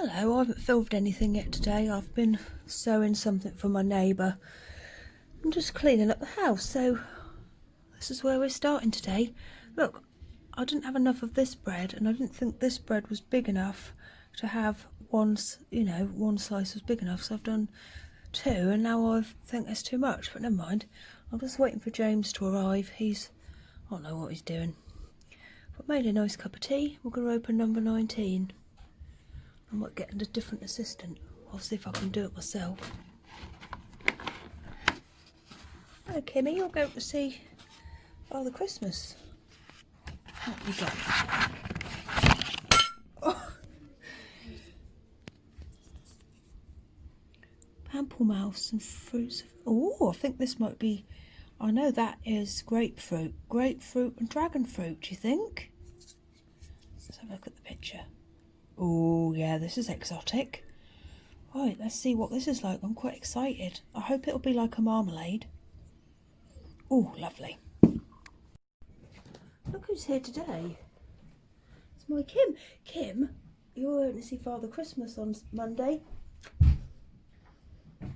Hello, I haven't filmed anything yet today. I've been sewing something for my neighbour. I'm just cleaning up the house, so this is where we're starting today. Look, I didn't have enough of this bread, and I didn't think this bread was big enough to have one slice was big enough, so I've done two, and now I think there's too much, but never mind. I'm just waiting for James to arrive. I don't know what he's doing. But made a nice cup of tea. We're going to open number 19. I might get a different assistant. I'll see if I can do it myself. Hello, Kimmy. You're going to see Father Christmas. What have you got? Oh. Pamplemousse and fruits. Oh, I think this might be... I know that is grapefruit. Grapefruit and dragon fruit, do you think? Let's have a look at the picture. Oh, yeah, this is exotic. Right, let's see what this is like. I'm quite excited. I hope it'll be like a marmalade. Oh, lovely. Look who's here today. It's my Kim. Kim, you're going to see Father Christmas on Monday. Do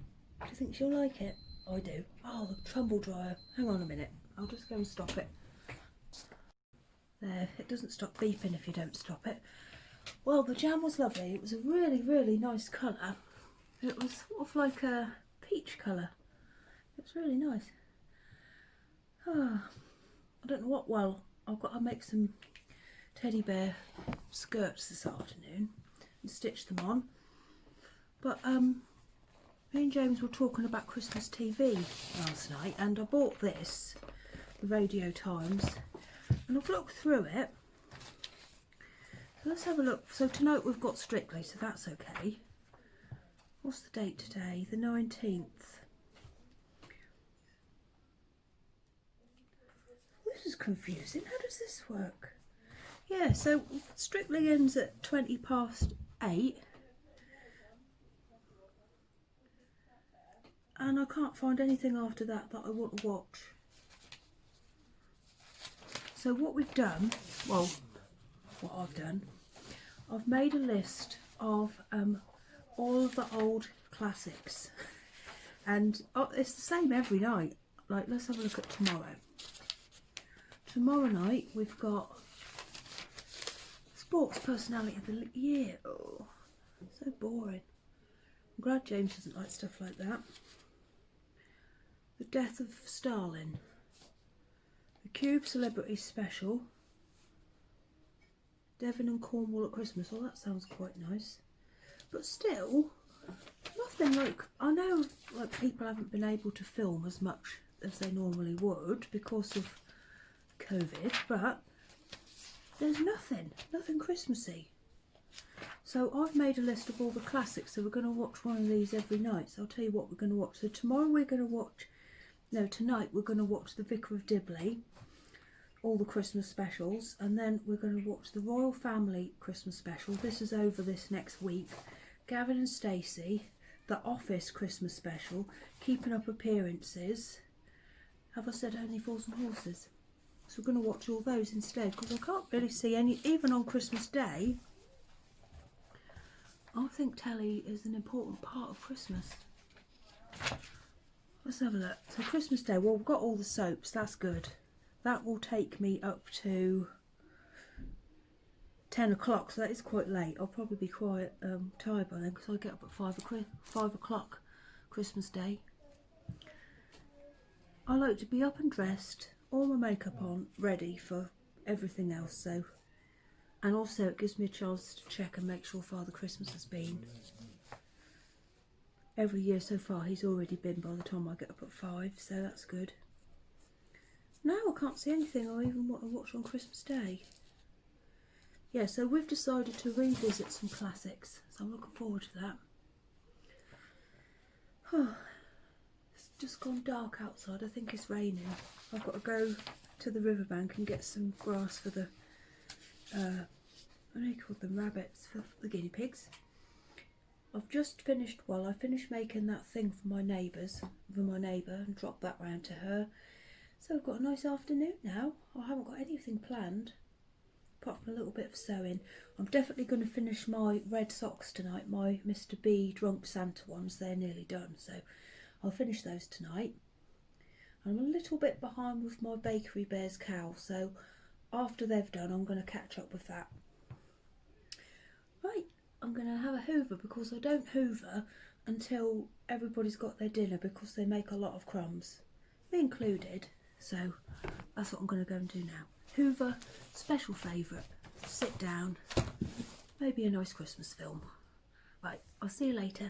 you think she'll like it? I do. Oh, the tumble dryer. Hang on a minute. I'll just go and stop it. There, it doesn't stop beeping if you don't stop it. Well, the jam was lovely. It was a really, really nice colour. It was sort of like a peach colour. It was really nice. I don't know what. Well, I'll make some teddy bear skirts this afternoon and stitch them on. But me and James were talking about Christmas TV last night, and I bought this, the Radio Times, and I've looked through it. So let's have a look. So tonight we've got Strictly, so that's okay. What's the date today? The 19th. This is confusing. How does this work? Yeah, so Strictly ends at 8:20. And I can't find anything after that I want to watch. So what we've done, well, what I've done, I've made a list of all of the old classics. And it's the same every night. Like, let's have a look at tomorrow. Tomorrow night we've got Sports Personality of the Year. Oh, so boring. I'm glad James doesn't like stuff like that. The Death of Stalin. The Cube Celebrity Special. Devon and Cornwall at Christmas. Oh, that sounds quite nice. But still, nothing like... I know like people haven't been able to film as much as they normally would because of COVID, but there's nothing Christmassy. So I've made a list of all the classics, so we're going to watch one of these every night. So I'll tell you what we're going to watch. So tomorrow we're going to watch, no, tonight we're going to watch The Vicar of Dibley, all the Christmas specials, and then we're going to watch the Royal Family Christmas special. This is over this next week. Gavin and Stacey, The Office Christmas special, Keeping Up Appearances. Have I said Only Fools and Horses? So we're going to watch all those instead, because I can't really see any, even on Christmas Day. I think telly is an important part of Christmas. Let's have a look. So Christmas Day, well, we've got all the soaps, that's good. That will take me up to 10 o'clock, so that is quite late. I'll probably be quite tired by then, because I get up at 5 o'clock Christmas Day. I like to be up and dressed, all my makeup on, ready for everything else. So, and also it gives me a chance to check and make sure Father Christmas has been. Every year so far he's already been by the time I get up at 5, so that's good. No, I can't see anything I even want to watch on Christmas Day. Yeah, so we've decided to revisit some classics, so I'm looking forward to that. It's just gone dark outside. I think it's raining. I've got to go to the riverbank and get some grass for the, what do you call them, rabbits, for the guinea pigs. I've just finished, well, I finished making that thing for my neighbour, and dropped that round to her. So I've got a nice afternoon now. I haven't got anything planned. apart from a little bit of sewing. I'm definitely going to finish my red socks tonight, my Mr. B Drunk Santa ones. They're nearly done, so I'll finish those tonight. I'm a little bit behind with my Bakery Bears cowl, so after they've done I'm going to catch up with that. Right, I'm going to have a hoover because I don't hoover until everybody's got their dinner because they make a lot of crumbs, me included, so that's what I'm going to go and do now. Hoover, special favourite, sit down, maybe a nice Christmas film. Right, I'll see you later.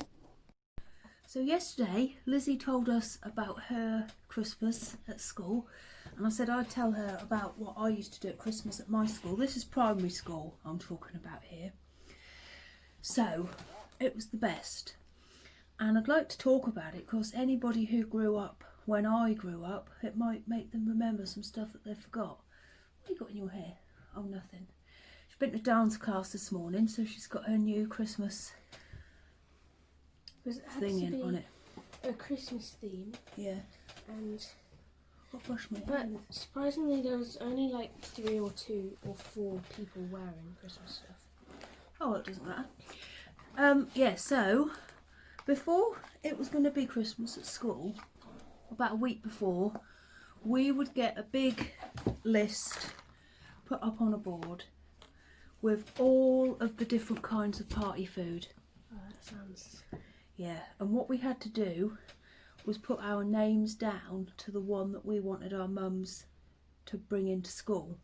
So yesterday Lizzie told us about her Christmas at school, and I said I'd tell her about what I used to do at Christmas at my school. This is primary school I'm talking about here. So it was the best, and I'd like to talk about it because anybody who grew up when I grew up, it might make them remember some stuff that they forgot. What have you got in your hair? Oh, nothing. She's been to dance class this morning, so she's got her new Christmas thing in on it. A Christmas theme. Yeah. And I'll brush my hair. but surprisingly, there was only like 3 or 2 or 4 people wearing Christmas stuff. Oh, it doesn't matter. Yeah, so before it was going to be Christmas at school, about a week before, we would get a big list put up on a board with all of the different kinds of party food. Oh, that sounds... Yeah, and what we had to do was put our names down to the one that we wanted our mums to bring into school.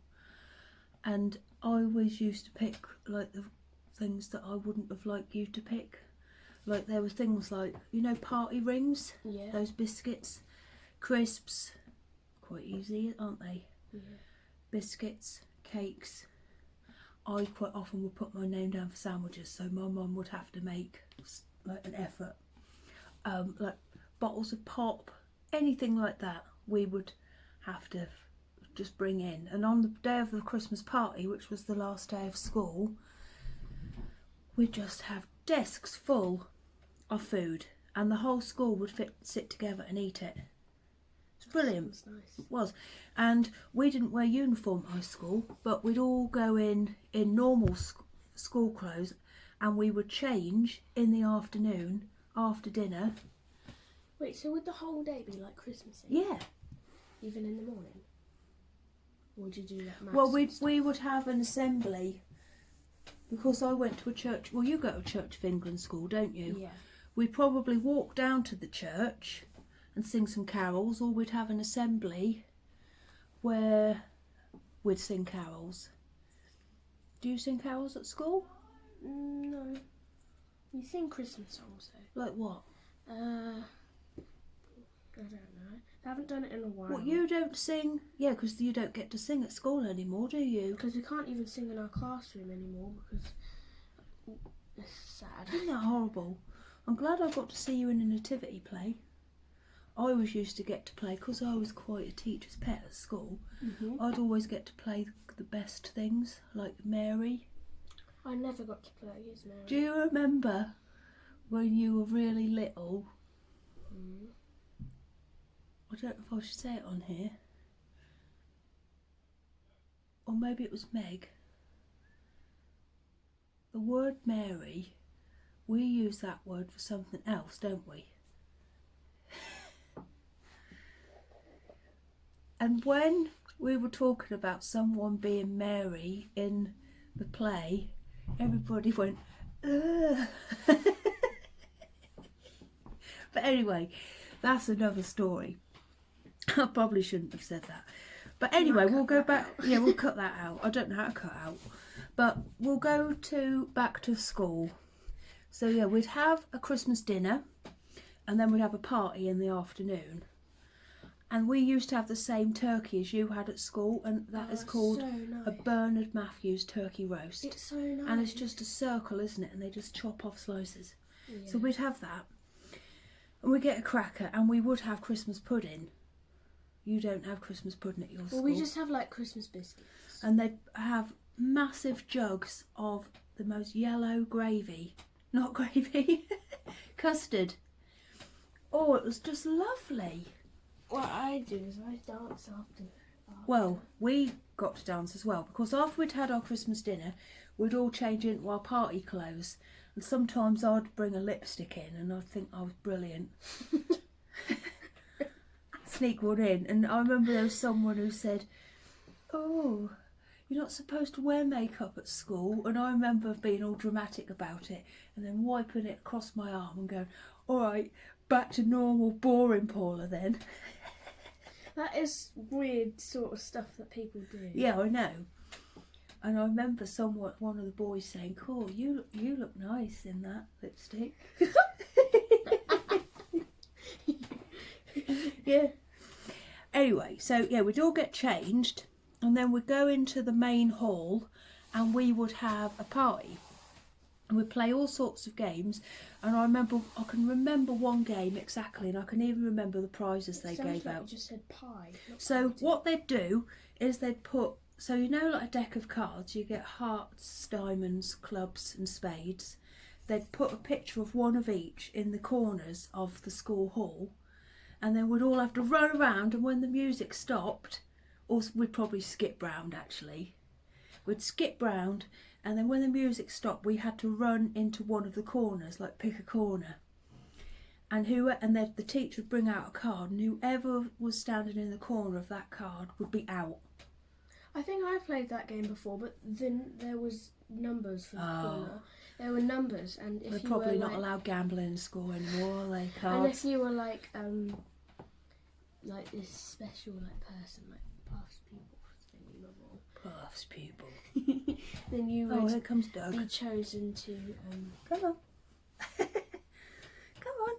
And I always used to pick like the things that I wouldn't have liked you to pick. Like there were things like, you know, party rings, Yeah. those biscuits, crisps, quite easy, aren't they? Yeah. Biscuits, cakes. I quite often would put my name down for sandwiches, so my mum would have to make like an effort. Like bottles of pop, anything like that, we would have to just bring in. And on the day of the Christmas party, which was the last day of school, we'd just have desks full of food, and the whole school would sit together and eat it. It's brilliant. That's nice. It was. And we didn't wear uniform at high school, but we'd all go in normal school clothes, and we would change in the afternoon after dinner. Wait, so would the whole day be like Christmassy? Yeah. Even in the morning? Or would you do like maths? Well, and stuff? we would have an assembly, because I went to a church. Well, you go to Church of England school, don't you? Yeah. We'd probably walk down to the church and sing some carols, or we'd have an assembly where we'd sing carols. Do you sing carols at school? No. We sing Christmas songs though. Like what? I don't know. I haven't done it in a while. What, you don't sing? Yeah, because you don't get to sing at school anymore, do you? Because we can't even sing in our classroom anymore because it's sad. Isn't that horrible? I'm glad I got to see you in a nativity play. I always used to get to play, because I was quite a teacher's pet at school, I'd always get to play the best things, like Mary. I never got to play as Mary. Do you remember when you were really little? I don't know if I should say it on here. Or maybe it was Meg. The word Mary, we use that word for something else, don't we? And when we were talking about someone being Mary in the play, everybody went, ugh. But anyway, that's another story. I probably shouldn't have said that. But anyway, we'll go back. Yeah, we'll cut that out. I don't know how to cut out. But we'll go back to school. So yeah, we'd have a Christmas dinner, and then we'd have a party in the afternoon. And we used to have the same turkey as you had at school, and that is called so nice. a Bernard Matthews turkey roast. It's so nice. And it's just a circle, isn't it? And they just chop off slices. Yeah. So we'd have that. And we'd get a cracker, and we would have Christmas pudding. You don't have Christmas pudding at your school. Well, we just have like Christmas biscuits. And they'd have massive jugs of the most yellow gravy. Not gravy. Custard. Oh, it was just lovely. What I do is I dance after Well, we got to dance as well because after we'd had our Christmas dinner, we'd all change into our party clothes, and sometimes I'd bring a lipstick in, and I'd think I was brilliant. Sneak one in, and I remember there was someone who said, "Oh, you're not supposed to wear makeup at school," and I remember being all dramatic about it, and then wiping it across my arm and going, "All right, back to normal, boring Paula then." That is weird sort of stuff that people do. Yeah, I know. And I remember one of the boys saying, "Cool, you look nice in that lipstick." Yeah. Anyway, so yeah, we'd all get changed, and then we'd go into the main hall, and we would have a party, and we'd play all sorts of games. And I can remember one game exactly, and I can even remember the prizes they gave out. You just said pie. So what they'd do is they'd put, so you know, like a deck of cards, you get hearts, diamonds, clubs and spades. They'd put a picture of one of each in the corners of the school hall, and then we'd all have to run around, and when the music stopped, or we'd probably skip round actually. We'd skip round, and then when the music stopped, we had to run into one of the corners, like pick a corner. And then the teacher would bring out a card, and whoever was standing in the corner of that card would be out. I think I played that game before, but then there was numbers for the corner. There were numbers, and if They're you probably were not allowed gambling in school anymore, are they? and Cards. if you were like this special person, like past people, Puffs pupil. then you Oh, would here comes Doug. be chosen to Come on. Come on.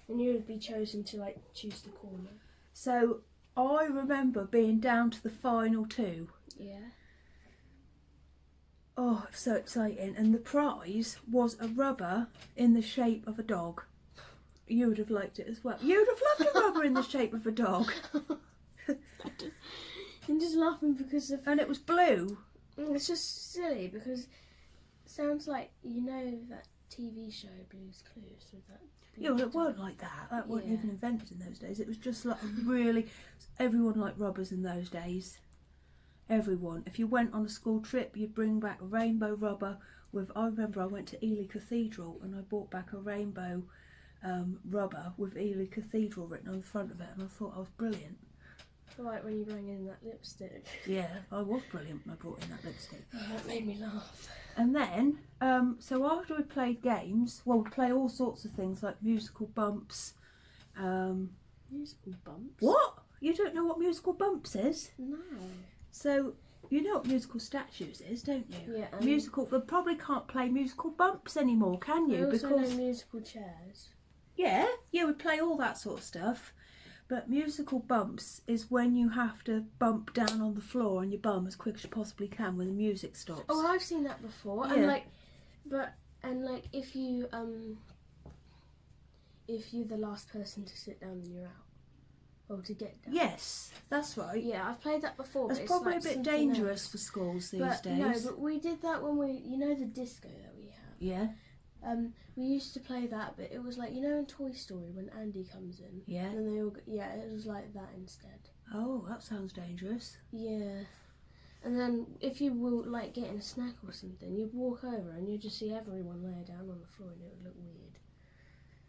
and you would be chosen to like choose the corner. So I remember being down to the final two. Yeah. Oh, it's so exciting. And the prize was a rubber in the shape of a dog. You would have liked it as well. You would have loved a rubber in the shape of a dog. I'm just laughing because of... And it was blue. It's just silly because it sounds like, you know, that TV show Blue's Clues with that... Yeah, well, it weren't like that. That wasn't Yeah. even invented in those days. It was just like really... Everyone liked rubbers in those days. Everyone. If you went on a school trip, you'd bring back a rainbow rubber with... I remember I went to Ely Cathedral and I brought back a rainbow rubber with Ely Cathedral written on the front of it, and I thought I was brilliant. Like when you bring in that lipstick. Yeah, I was brilliant when I brought in that lipstick. Oh, that made me laugh. And then, so after we played games, well, we'd play all sorts of things like musical bumps. Musical bumps? What? You don't know what musical bumps is? No. So, you know what musical statues is, don't you? Yeah. Musical, we probably can't play musical bumps anymore, can you? I also Because know musical chairs. yeah, we play all that sort of stuff. But musical bumps is when you have to bump down on the floor on your bum as quick as you possibly can when the music stops. Oh, I've seen that before. Yeah. And like, if you're the last person to sit down, then you're out. Or to get down. Yes, that's right. Yeah, I've played that before. It's but probably like a bit something dangerous else. for schools these But days. no, but we did that when you know the disco that we have. Yeah, We used to play that, but it was like, you know, in Toy Story when Andy comes in. yeah. And they all, it was like that instead. Oh, that sounds dangerous. Yeah. And then if you were like getting a snack or something, you'd walk over and you'd just see everyone lay down on the floor and it would look weird.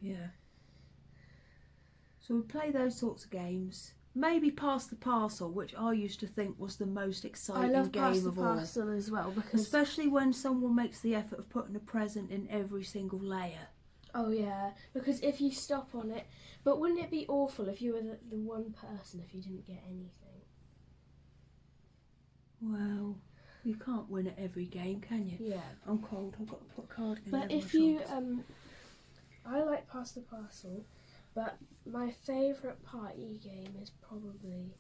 Yeah. So we play those sorts of games. Maybe Pass the Parcel, which I used to think was the most exciting I love game Pass the of all. Parcel as well because... Especially when someone makes the effort of putting a present in every single layer. Oh yeah, because if you stop on it... But wouldn't it be awful if you were the one person if you didn't get anything? Well, you can't win at every game, can you? Yeah. I'm cold, I've got to put a cardigan But over if my you... shoulders. I like Pass the Parcel, but my favourite party game is probably...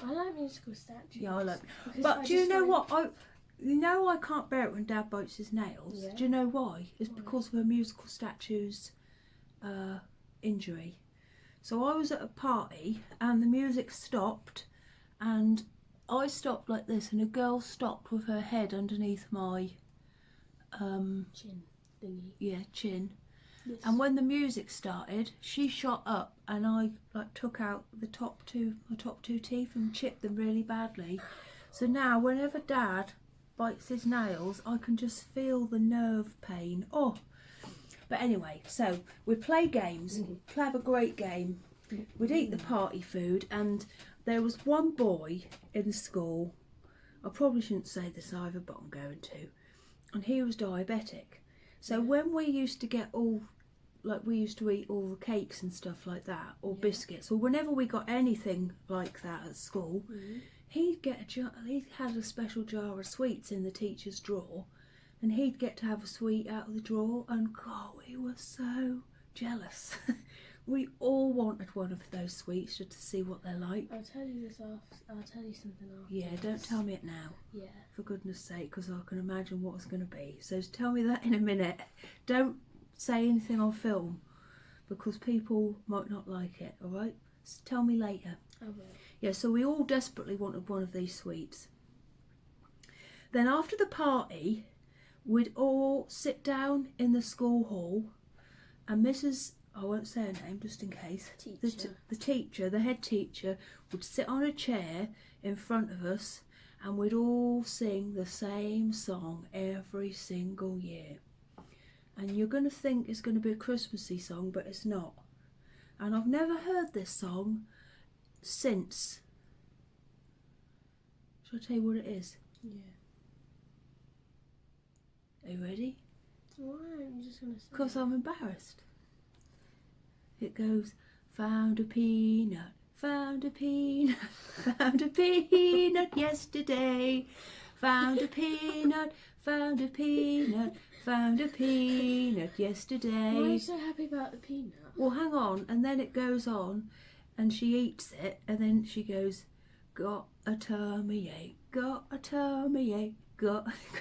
I like musical statues. Yeah, I like... because But I do you just know find- what? I can't bear it when Dad bites his nails. Yeah. Do you know why? It's Why? because of a musical statue's injury. So I was at a party and the music stopped and I stopped like this and a girl stopped with her head underneath my Chin thingy. chin, Yes. And when the music started, she shot up, and I like took out my top two teeth and chipped them really badly. So now, whenever Dad bites his nails, I can just feel the nerve pain. Oh, but anyway, so we'd play games, have a great game. We'd eat the party food, and there was one boy in school. I probably shouldn't say this either, but I'm going to. And he was diabetic. So when we used to get we used to eat all the cakes and stuff like that, or biscuits, or whenever we got anything like that at school, he'd get a jar. He had a special jar of sweets in the teacher's drawer, and he'd get to have a sweet out of the drawer. And God, we were so jealous. We all wanted one of those sweets just to see what they're like. I'll tell you this after. I'll tell you something after. Yeah, don't tell me it now. Yeah. For goodness sake, because I can imagine what it's going to be. So tell me that in a minute. Don't say anything on film, because people might not like it, alright? So tell me later. I will. Yeah, so we all desperately wanted one of these sweets. Then after the party, we'd all sit down in the school hall, and I won't say her name just in case, the teacher, the head teacher, would sit on a chair in front of us, and we'd all sing the same song every single year. And you're going to think it's going to be a Christmassy song, but it's not. And I've never heard this song since. Shall I tell you what it is? Yeah. Are you ready? Why aren't you just going to say Because I'm embarrassed. It goes, found a peanut, found a peanut, found a peanut yesterday. Found a peanut, found a peanut, found a peanut yesterday. Why are you so happy about the peanut? Well, hang on, and then it goes on, and she eats it, and then she goes, got a tummy ache, got a tummy ache,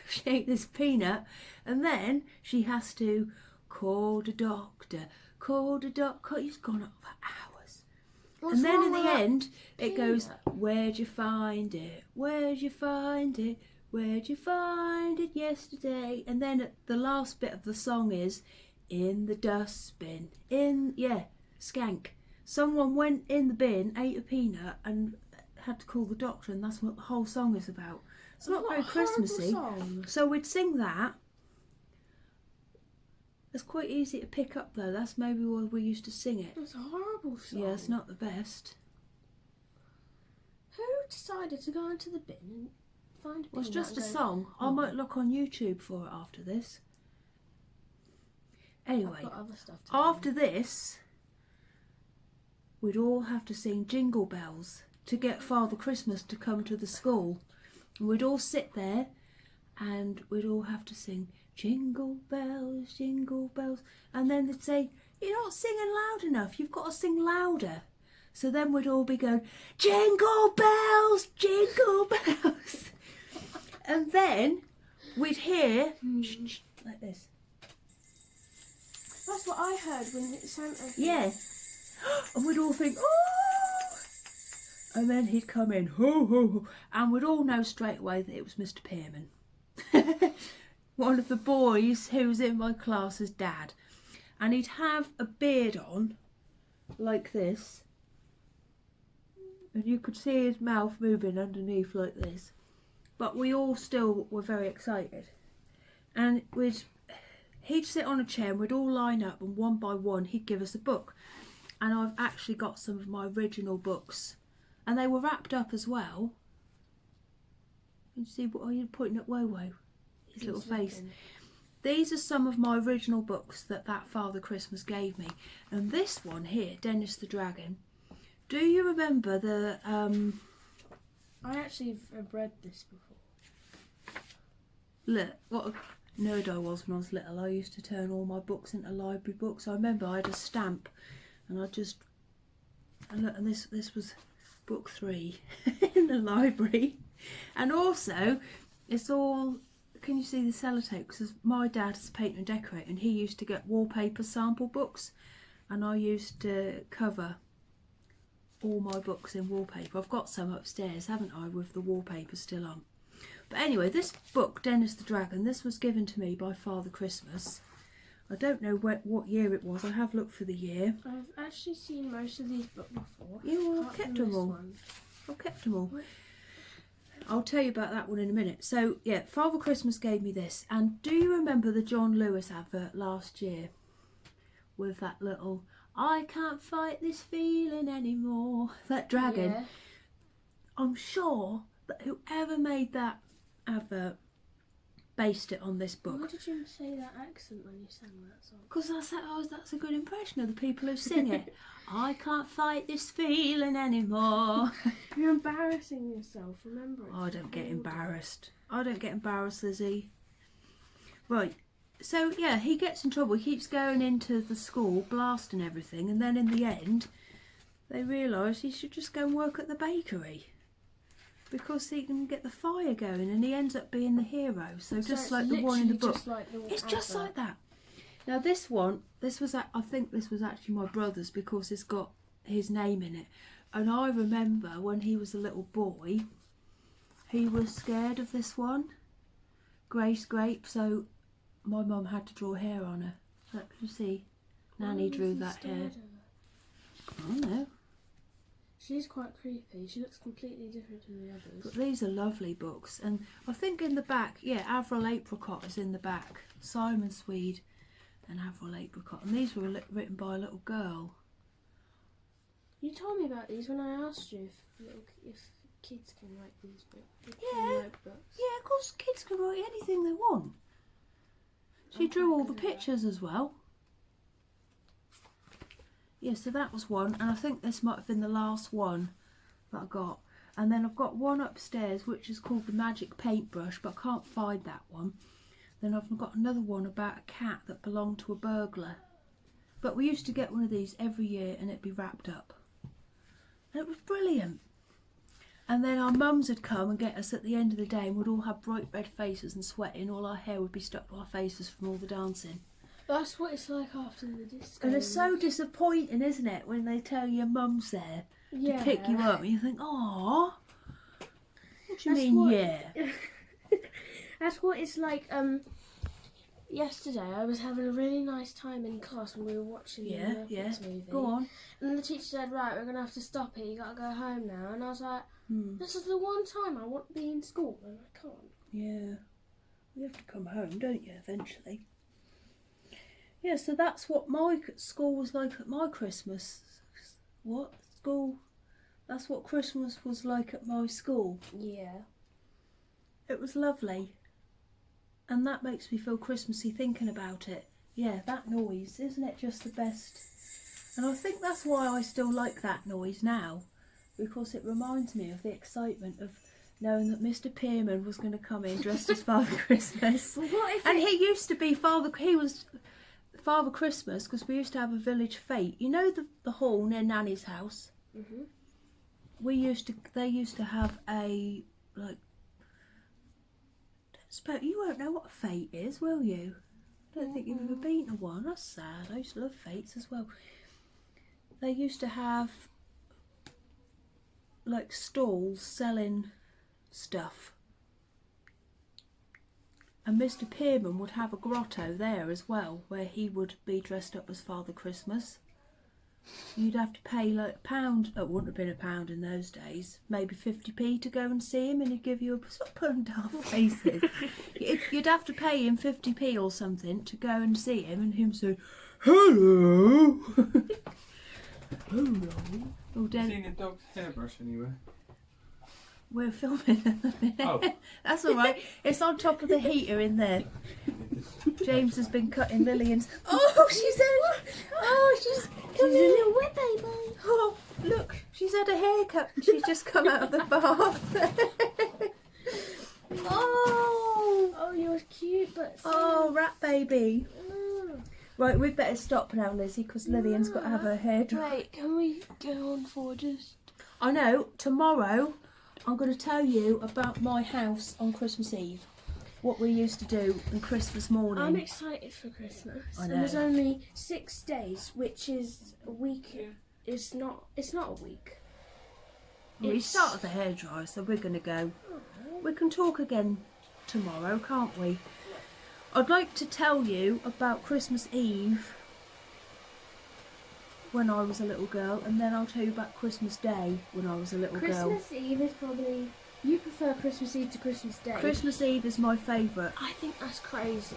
she ate this peanut, and then she has to call the doctor, he's gone on for hours. What's and then wrong in with the that end, it peanut? goes, where'd you find it, where'd you find it, where'd you find it yesterday? And then the last bit of the song is, in the dustbin, skank. Someone went in the bin, ate a peanut, and had to call the doctor, and that's what the whole song is about. It's not very Christmassy. Song. So we'd sing that. It's quite easy to pick up though. That's maybe why we used to sing it. It's a horrible song. Yeah, it's not the best. Who decided to go into the bin and find a Well, it's peanut just a and go, song. I might look on YouTube for it after this. Anyway, I've got other stuff to after this, we'd all have to sing Jingle Bells to get Father Christmas to come to the school. And we'd all sit there, and we'd all have to sing Jingle Bells, Jingle Bells. And then they'd say, you're not singing loud enough, you've got to sing louder. So then we'd all be going, Jingle Bells, Jingle Bells. And then we'd hear, like this. That's what I heard when Santa. Yeah. And we'd all think, oh! And then he'd come in, ho, ho, ho. And we'd all know straight away that it was Mr. Pearman. One of the boys who was in my class's dad. And he'd have a beard on, like this. And you could see his mouth moving underneath like this. But we all still were very excited. And he'd sit on a chair and we'd all line up, and one by one he'd give us a book. And I've actually got some of my original books. And they were wrapped up as well. You see, what are you pointing at Wowo? His little face. These are some of my original books that Father Christmas gave me. And this one here, Dennis the Dragon. Do you remember the... I actually have read this before. Look, what a nerd I was when I was little. I used to turn all my books into library books. I remember I had a stamp, and and this was book 3 in the library. And also, it's all, can you see the sellotape? Because my dad is a painter and decorator, and he used to get wallpaper sample books, and I used to cover all my books in wallpaper. I've got some upstairs, haven't I, with the wallpaper still on. But anyway, this book, Dennis the Dragon, this was given to me by Father Christmas. I don't know what year it was. I have looked for the year. I've actually seen most of these books before. Yeah, well, I've apart kept from them this all. one. I've kept them all. I'll tell you about that one in a minute. So, yeah, Father Christmas gave me this. And do you remember the John Lewis advert last year? With that little, I can't fight this feeling anymore. That dragon. Yeah. I'm sure that whoever made that advert based it on this book. Why did you say that accent when you sang that song? Because that's a good impression of the people who sing it. I can't fight this feeling anymore. You're embarrassing yourself, remember it. Oh, I don't get embarrassed. I don't get embarrassed, Lizzie. Right, so yeah, he gets in trouble. He keeps going into the school, blasting everything, and then in the end, they realise he should just go and work at the bakery. Because he can get the fire going, and he ends up being the hero. So just like the one in the book. It's just like that. Now this one, I think this was actually my brother's because it's got his name in it. And I remember when he was a little boy, he was scared of this one, Grace Grape. So my mum had to draw hair on her. Look, you see, Nanny drew that hair. I don't know. She's quite creepy. She looks completely different to the others. But these are lovely books. And I think in the back, yeah, Avril Apricot is in the back. Simon Swede and Avril Apricot. And these were written by a little girl. You told me about these when I asked you if kids can write these books. Yeah, of course kids can write anything they want. She drew all the pictures as well. Yeah, so that was one, and I think this might have been the last one that I got. And then I've got one upstairs which is called The Magic Paintbrush, but I can't find that one. Then I've got another one about a cat that belonged to a burglar. But we used to get one of these every year and it'd be wrapped up. And it was brilliant. And then our mums would come and get us at the end of the day and we'd all have bright red faces and sweating. All our hair would be stuck to our faces from all the dancing. That's what it's like after the disco. And it's so disappointing, isn't it, when they tell your mum's there to pick you up and you think, "Aww." What do you mean, yeah? That's what it's like. Yesterday I was having a really nice time in class when we were watching the Muppets movie. Go on. And the teacher said, "Right, we're gonna have to stop it. You gotta go home now." And I was like, "This is the one time I want to be in school, and I can't." Yeah, you have to come home, don't you? Eventually. Yeah, so that's what my school was like at my Christmas. What? School? That's what Christmas was like at my school. Yeah. It was lovely. And that makes me feel Christmassy thinking about it. Yeah, that noise, isn't it just the best? And I think that's why I still like that noise now. Because it reminds me of the excitement of knowing that Mr. Pearman was going to come in dressed as Father Christmas. And he used to be he was Father Christmas because we used to have a village fete. You know the hall near Nanny's house? Mhm. They used to have a, like, you won't know what a fete is, will you? I don't think you've ever been to one. That's sad. I used to love fetes as well. They used to have like stalls selling stuff. And Mr. Pearman would have a grotto there as well, where he would be dressed up as Father Christmas. You'd have to pay like £1. It wouldn't have been £1 in those days. Maybe 50p to go and see him, and he'd give you a stop putting daft faces. You'd have to pay him 50p or something to go and see him, and him say, "Hello." Hello. Oh, Have you seen a dog's hairbrush anywhere? We're filming at the minute. Oh. That's all right. It's on top of the heater in there. James has been cutting Lillian's. Oh, she's She's a little wet baby. Oh, look, she's had a haircut and she's just come out of the bath. Oh, you're cute, but Oh, rat baby. Right, we'd better stop now, Lizzie, because Lillian's got to have her hair dry. Wait, can we go on for just... I know, tomorrow I'm going to tell you about my house on Christmas Eve. What we used to do on Christmas morning. I'm excited for Christmas. I know. And there's only 6 days, which is a week. It's not a week. We started the hairdryer, so we're going to go. We can talk again tomorrow, can't we? I'd like to tell you about Christmas Eve when I was a little girl, and then I'll tell you about Christmas Day when I was a little girl. Christmas Eve is probably... You prefer Christmas Eve to Christmas Day? Christmas Eve is my favourite. I think that's crazy.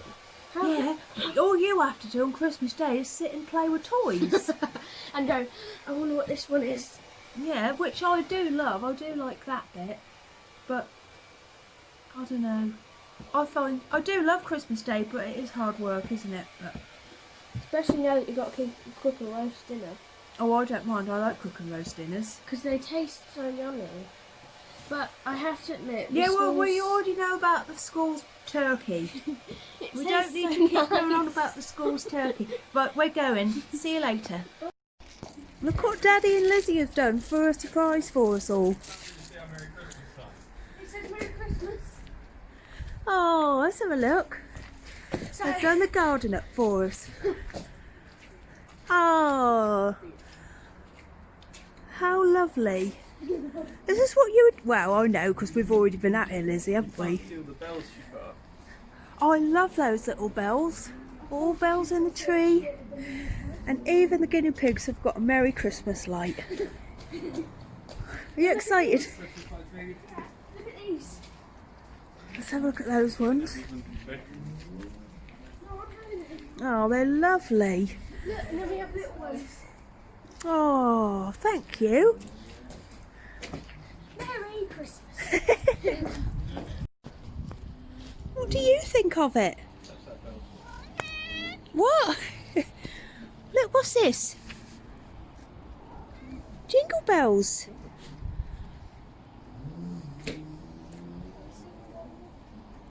Yeah, all you have to do on Christmas Day is sit and play with toys. And go, I wonder what this one is. Yeah, which I do love. I do like that bit. But, I don't know. I do love Christmas Day, but it is hard work, isn't it? But, Especially now that you've got to cook a roast dinner. oh, I don't mind. I like cooking roast dinners. Because they taste so yummy. But I have to admit... Yeah, well, we already know about the school's turkey. We don't need to keep going on about the school's turkey. But we're going. See you later. Look what Daddy and Lizzie have done for a surprise for us all. It says Merry Christmas. Oh, let's have a look. They've done the garden up for us. Oh, how lovely. Is this what you would... Well, I know, because we've already been at here, Lizzie, haven't we? The bells she put up. I love those little bells. All bells in the tree. And even the guinea pigs have got a Merry Christmas light. Are you excited? Look at these. Let's have a look at those ones. No, I'm having it. Oh, they're lovely. Look, and then we have little ones. Oh, thank you. Merry Christmas. What do you think of it? What? Look, what's this? Jingle bells.